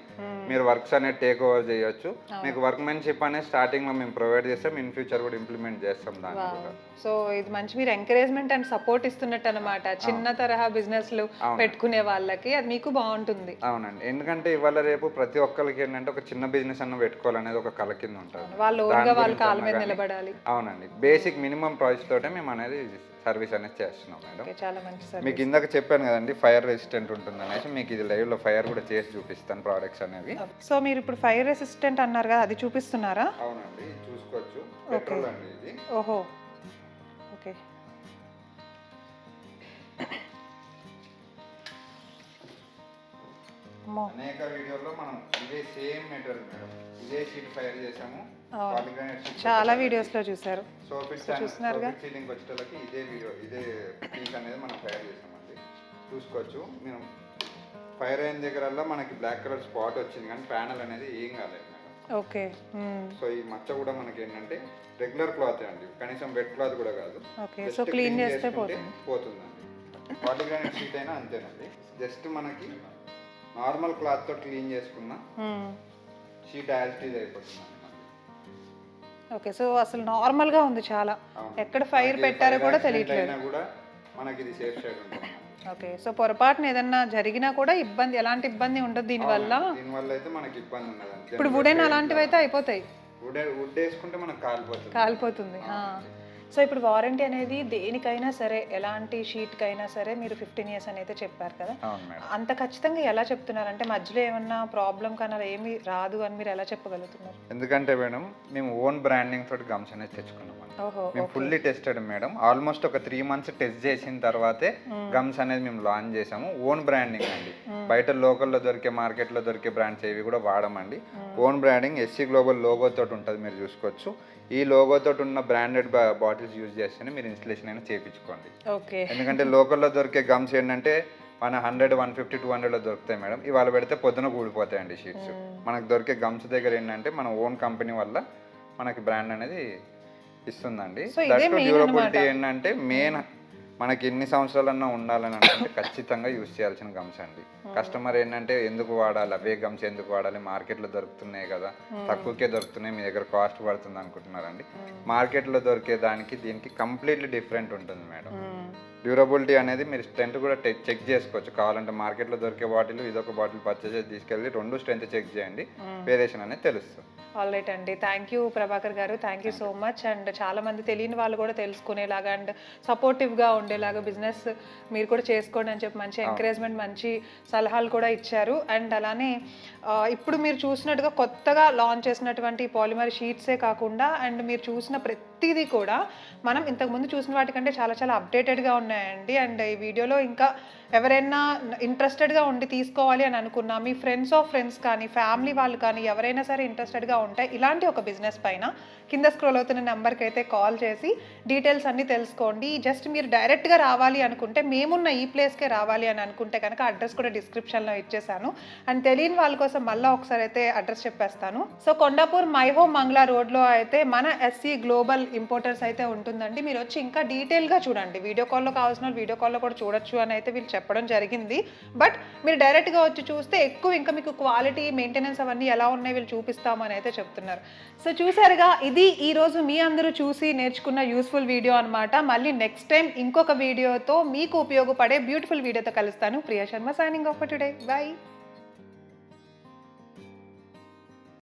మీరు వర్క్స్ అనేది టేక్ ఓవర్ చేయొచ్చు. మీకు వర్క్మెన్షిప్ అనేది స్టార్టింగ్ లో మేము ప్రొవైడ్ చేస్తాం, ఇన్ ఫ్యూచర్ కూడా ఇంప్లిమెంట్ చేస్తాం దాన్ని కూడా. సో ఇది మంచి మీరు ఎంకరేజ్మెంట్ అండ్ సపోర్ట్ ఇస్తున్నట్టు అనమాట, చిన్న తరహా బిజినెస్లు పెట్టుకునే వాళ్ళకి అది మీకు బాగుంటుంది. అవునండి, ఎందుకంటే ఇవాళ రేపు ప్రతి ఒక్కరికి ఏంటంటే ఒక చిన్న బిజినెస్ అన్న పెట్టుకోవాలనేది ఒక కళ కింద ఉంటుంది. వాళ్ళ కాళ్ళ మీద నిలబడాలి. అవునండి, బేసిక్ మినిమం ప్రైస్ తోటే మేము అనేది సర్వీస్ అనేది చేస్తున్నాం మేడం. చాలా మంచి సర్వీస్. మీకు ఇందాక చెప్పాను కదండి ఫైర్ రెసిస్టెంట్ ఉంటుంది అనేసి, మీకు ఇది లైవ్ లో ఫైర్ కూడా చేసి చూపిస్తాను ప్రోడక్ట్స్ అనేవి. సో మీరు ఇప్పుడు ఫైర్ రెసిస్టెంట్ అన్నారు కదా, అది చూపిస్తున్నారా? అవునండి, చూసుకోవచ్చు. పెట్రోల్ అండి ఇది. ఓహో, ఓకే. అనేక వీడియోలో మనం ఇదే సేమ్ మెటీరియల్ మేడం, ఇదే షీట్ ఫైర్ చేసాము. చాలా వీడియోస్ లో చూసారు. చూస్తున్నారుగా, సీలింగ్ వచ్చేటోళ్ళకి ఇదే వీడియో, ఇదే పీస్ అనేది మనం ఫైర్ చేసామండి. చూసుకోవచ్చు. మేము ఫైర్ అయిన దగ్గరల్లా మనకి బ్లాక్ కలర్ స్పాట్ వచ్చింది, కానీ ప్యానల్ అనేది ఏం కాలేదు మేడం. ఓకే. సో ఈ మచ్చ కూడా మనకి ఏంటంటే రెగ్యులర్ క్లాత్ అండి, కనీసం వెట్ క్లాత్ కూడా కాదు. ఓకే, సో క్లీన్ చేస్తే పోతుందండి. పాలిగ్రానైట్ షీట్ అయినా అంతేనండి, జస్ట్ మనకి నార్మల్ క్లాత్ తో క్లీన్ చేసుకున్నా షీట్ యాజ్ ఇట్ ఈజ్ అయిపోతుంది. ఓకే, సో అసలు నార్మల్ గా ఉంది చాలా, ఎక్కడ ఫైర్ పెట్టారో కూడా తెలియట్లేదు కూడా మనకి ఇది సేఫ్ సైడ్ ఉంటుంది. ఓకే, సో పొరపాటున ఏదన్నా జరిగినా కూడా ఇబ్బంది, ఎలాంటి ఇబ్బంది ఉండదు దీనివల్ల అయితే మనకి ఇబ్బంది ఉండదు. ఇప్పుడు వుడెన్ అలాంటివి అయితే అయిపోతాయి, వుడ్ వేసుకుంటే మనకు కాలిపోతుంది. సో ఇప్పుడు వారంటీ అనేది దేనికైనా సరే, ఎలాంటి షీట్కైనా సరే మీరు 15 ఇయర్స్ అని అయితే చెప్పారు కదా. అవును మేడం. అంత ఖచ్చితంగా ఎలా చెప్తున్నారు? అంటే మధ్యలో ఏమన్నా ప్రాబ్లం కన్నా ఏమీ రాదు అని మీరు ఎలా చెప్పగలుగుతున్నారు? ఎందుకంటే మేడం మేము ఓన్ బ్రాండింగ్ తోటి గమ్స్ అనేది తెచ్చుకున్నాం. ఓహో, మేము ఫుల్లీ టెస్టెడ్ మేడం. ఆల్మోస్ట్ ఒక 3 మంత్స్ టెస్ట్ చేసిన తర్వాతే గమ్స్ అనేది మేము లాంచ్ చేసాము. ఓన్ బ్రాండింగ్ అండి. బయట లోకల్లో దొరికే మార్కెట్లో దొరికే బ్రాండ్స్ ఏవి కూడా వాడమండి. Own branding SC global logo తోటి ఉంటుంది, మీరు చూసుకోవచ్చు. ఈ లోగో తోటి ఉన్న బ్రాండెడ్ బాటిల్స్ యూజ్ చేస్తేనే మీరు ఇన్స్టలేషన్ అయినా చేయించుకోండి. ఓకే. ఎందుకంటే లోకల్లో దొరికే గమ్స్ ఏంటంటే మన 100, 150, 200లో దొరుకుతాయి మేడం. ఇవాళ పెడితే పొద్దున కూడిపోతాయండి షీట్స్. మనకు దొరికే గమ్స్ దగ్గర ఏంటంటే మన ఓన్ కంపెనీ వల్ల మనకి బ్రాండ్ అనేది ఇస్తుందండి. డ్యూరబిలిటీ ఏంటంటే మెయిన్ మనకి ఎన్ని సంవత్సరాలన్నా ఉండాలని అనుకుంటే ఖచ్చితంగా యూజ్ చేయాల్సిన గమ్స్ అండి. కస్టమర్ ఏంటంటే ఎందుకు వాడాలి, అవే గమ్స్ ఎందుకు వాడాలి, మార్కెట్లో దొరుకుతున్నాయి కదా, తక్కువకే దొరుకుతున్నాయి, మీ దగ్గర కాస్ట్ పడుతుంది అనుకుంటున్నారండి. మార్కెట్లో దొరికే దానికి దీనికి కంప్లీట్లీ డిఫరెంట్ ఉంటుంది మేడం. డ్యూరబిలిటీ అనేది మీరు స్ట్రెంత్ కూడా చెక్ చేసుకోవచ్చు. కావాలంటే మార్కెట్లో దొరికే బాటిల్ ఇదొక బాటిల్ పర్చేస్ చేసి తీసుకెళ్ళి 2 స్ట్రెంత్ చెక్ చేయండి, వేరియేషన్ అనేది తెలుస్తుంది. ఆల్ రైట్ అండి. థ్యాంక్ యూ ప్రభాకర్ గారు, thank you so much. And చాలా మంది తెలియని వాళ్ళు కూడా తెలుసుకునేలాగా అండ్ సపోర్టివ్గా ఉండేలాగా బిజినెస్ మీరు కూడా చేసుకోండి అని చెప్పి మంచి ఎంకరేజ్మెంట్, మంచి సలహాలు కూడా ఇచ్చారు. అండ్ అలానే ఇప్పుడు మీరు చూసినట్టుగా కొత్తగా లాంచ్ చేసినటువంటి పాలిమర్ షీట్సే కాకుండా అండ్ మీరు చూసిన ప్రతిదీ కూడా మనం ఇంతకుముందు చూసిన వాటికంటే చాలా చాలా అప్డేటెడ్గా ఉన్నాయండి. అండ్ ఈ వీడియోలో ఇంకా ఎవరైనా ఇంట్రెస్టెడ్గా ఉండి తీసుకోవాలి అని అనుకున్నా, మీ ఫ్రెండ్స్ ఆఫ్ ఫ్రెండ్స్ కానీ ఫ్యామిలీ వాళ్ళు కానీ ఎవరైనా సరే ఇంట్రెస్టెడ్గా ఉంటే ఇలాంటి ఒక బిజినెస్ పైన కింద స్క్రోల్ అవుతున్న నెంబర్కి అయితే కాల్ చేసి డీటెయిల్స్ అన్నీ తెలుసుకోండి. జస్ట్ మీరు డైరెక్ట్గా రావాలి అనుకుంటే, మేమున్న ఈ ప్లేస్కే రావాలి అని అనుకుంటే కనుక అడ్రస్ కూడా డిస్క్రిప్షన్లో ఇచ్చేసాను. అండ్ తెలియని వాళ్ళ కోసం మళ్ళీ ఒకసారి అయితే అడ్రస్ చెప్పేస్తాను. So Kondapur my home Mangla రోడ్లో అయితే మన ఎస్సీ గ్లోబల్ ఇంపోర్టర్స్ అయితే ఉంటుందండి. మీరు వచ్చి ఇంకా డీటెయిల్గా చూడండి. వీడియో కాల్లో కావాల్సిన వాళ్ళు వీడియో కాల్లో కూడా చూడొచ్చు అని అయితే వీళ్ళు చెప్పడం జరిగింది. బట్ మీరు డైరెక్ట్గా వచ్చి చూస్తే ఎక్కువ ఇంకా మీకు క్వాలిటీ, మెయింటెనెన్స్ అవన్నీ ఎలా ఉన్నాయి వీళ్ళు చూపిస్తామని అయితే చెప్తున్నారు. సో చూసారుగా, ఇది ఈరోజు మీ అందరూ చూసి నేర్చుకున్న యూస్ఫుల్ వీడియో అనమాట. మళ్ళీ నెక్స్ట్ టైం ఇంకొక వీడియోతో మీకు ఉపయోగపడే బ్యూటిఫుల్ వీడియోతో కలుస్తాను. Priya Sharma signing off for today. By.